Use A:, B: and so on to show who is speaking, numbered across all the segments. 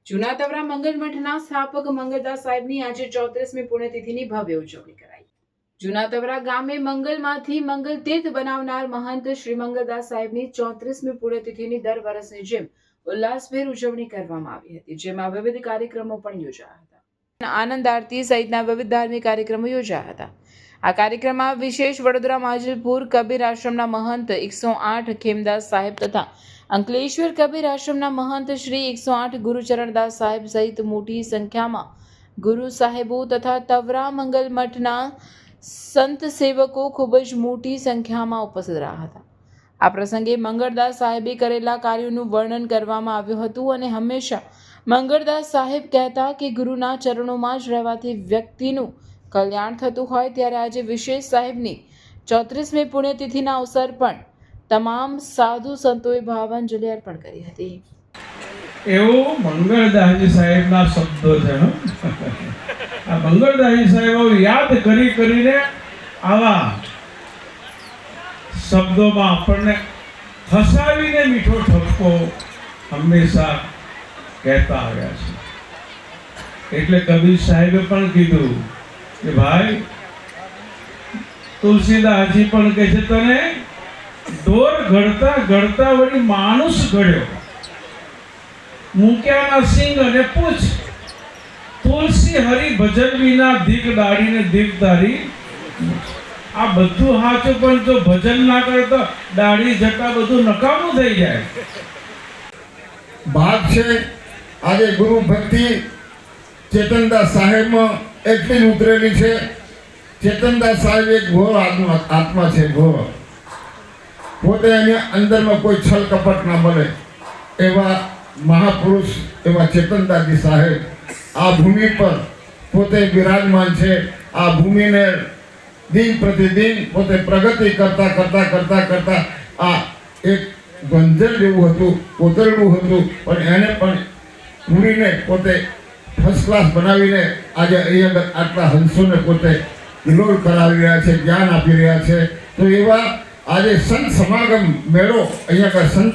A: જૂના તવરા મંગલ મઠના સ્થાપક મંગળદાસ સાહેબની આજે 34મી પુણ્યતિથિની ભવ્ય ઉજવણી કરાઈ। જૂના તવરા ગામે મંગલમાંથી મંગલ તીર્થ બનાવનાર મહંત શ્રી મંગળદાસ સાહેબની 34મી પુણ્યતિથિની દર વર્ષની જેમ ઉલ્લાસભેર ઉજવણી કરવામાં આવી હતી, જેમાં વિવિધ કાર્યક્રમો પણ યોજાયા હતા। આનંદ આરતી સહિતના વિવિધ ધાર્મિક કાર્યક્રમો યોજાયા હતા। આ કાર્યક્રમમાં વિશેષ વડોદરા માજલપુર કબીર આશ્રમના મહંત 108 ખેમદાસ સાહેબ તથા અંકલેશ્વર કબીર આશ્રમના મહંત શ્રી 108 ગુરુચરણદાસ સાહેબ સહિત મોટી સંખ્યામાં ગુરુ સાહેબો તથા તવરા મંગલ મઠના સંત સેવકો ખૂબ જ મોટી સંખ્યામાં ઉપસ્થિત રહ્યા હતા। આ પ્રસંગે મંગળદાસ સાહેબે કરેલા કાર્યોનું વર્ણન કરવામાં આવ્યું હતું અને હંમેશા મંગળદાસ સાહેબ કહેતા કે ગુરુના ચરણોમાં જ રહેવાથી વ્યક્તિનું કલ્યાણ થતું હોય, ત્યારે આજે વિશેષ સાહેબની 34મી પુણ્યતિથિના અવસર પણ તમામ સાધુ સંતોએ ભાવાંજલિ અર્પણ કરી હતી।
B: એવું મંગળદાસજી સાહેબના શબ્દો છે। આ મંગળદાસજી સાહેબો યાદ કરીને આવા શબ્દોમાં આપણને ફસાવીને મીઠો ઠપકો હંમેશા કહેતા આવ્યા છે। એટલે કબીર સાહેબે પણ કીધું કે ભાઈ, તુલસીદાસજી પણ કહે છે તને ઢોર ઘડતા ઘડતા વળી માણસ ઘડ્યો, મૂક્યાના સિંગ અને પૂછ, તુલસી હરી ભજન વિના દીક દાડીને દીક દાડી। આ બધું સાચું, પણ જો ભજન ના કરે તો દાઢી જટા બધું નકામું થઈ જાય।
C: ભાગ છે આજે ગુરુ ભક્તિ ચેતનદાસ સાહેબમાં એટલી જ ઉતરેલી છે। ચેતનદાસ સાહેબ એક ઘોર આત્મા છે, ઘોર। પોતે એની અંદરમાં કોઈ છલ કપટ ના બને એવા મહાપુરુષ એવા ચેતનદાસજી સાહેબ આ ભૂમિ પર પોતે બિરાજમાન છે। આ ભૂમિને દિન પ્રતિદિન પોતે પ્રગતિ કરતા કરતા કરતા કરતા આ એક બંજર જેવું હતું, કોતરડું હતું, પણ એને પણ પૂરીને પોતે ફર્સ્ટ ક્લાસ બનાવીને આજે અહીંયા આટલા હંસોને પોતે વિલોડ કરાવી રહ્યા છે, જ્ઞાન આપી રહ્યા છે। તો એવા આજે સંત સમાગમ મેળો અહીંયા સંત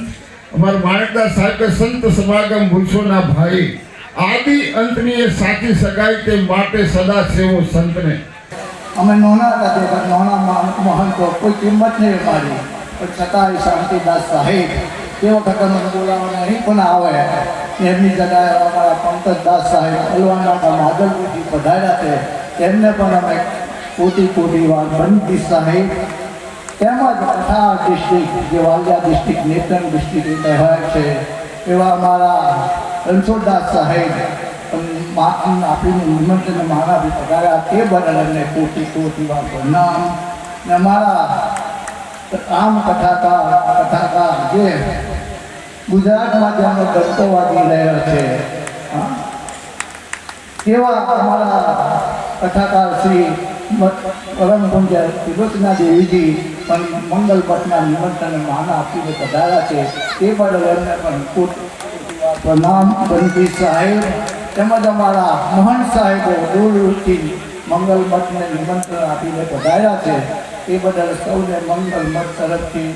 C: અમારા માણેકદાસ સાહેબ સંત સમાગમ ભૂલશોના ભાઈ, આદિ અંતની એ સાચી સગાઈ તે માટે સદા સેવો સંતને।
D: અમે નોના હતા, નોના મહંતો કોઈ કિંમત નહીં અમારી, પણ છતાંય શાંતિદાસ સાહેબ તે વખત અમે બોલાવવાના અહીં પણ આવે। એમની જગ્યાએ અમારા પંકજદાસ સાહેબ અલવાના માધલપુરથી પધાર્યા છે, એમને પણ અમે કોટી વાર બંદી સાહેબ તેમજ 18 ડિસ્ટ્રિક્ટ જે વાલિયા ડિસ્ટ્રિક્ટ નેતન ડિસ્ટ્રિક્ટ કહેવાય છે એવા અમારા રણછોડદાસ સાહેબ આપીને નિમંત્રણ મારા બી પધાર્યા, તે બદલ એમને કોટી વાર પ્રણામ। ને અમારા આમ કથાકાર જે ગુજરાતમાં જેમનો દત્તવાદી રહ્યો છે તેવા અમારા કથાકાર શ્રી પરમ પૂજ્ય તિલોચના દેવીજી પણ મંગલ મઠના નિમંત્રણને માન આપીને પધાર્યા છે, તે બદલ એમને પણ પ્રણામ। બંદી સાહેબ તેમજ અમારા મહંત સાહેબો દૂર દૂરથી મંગલ મઠને નિમંત્રણ આપીને પધાર્યા છે, તે બદલ સૌને મંગલ મઠ તરફથી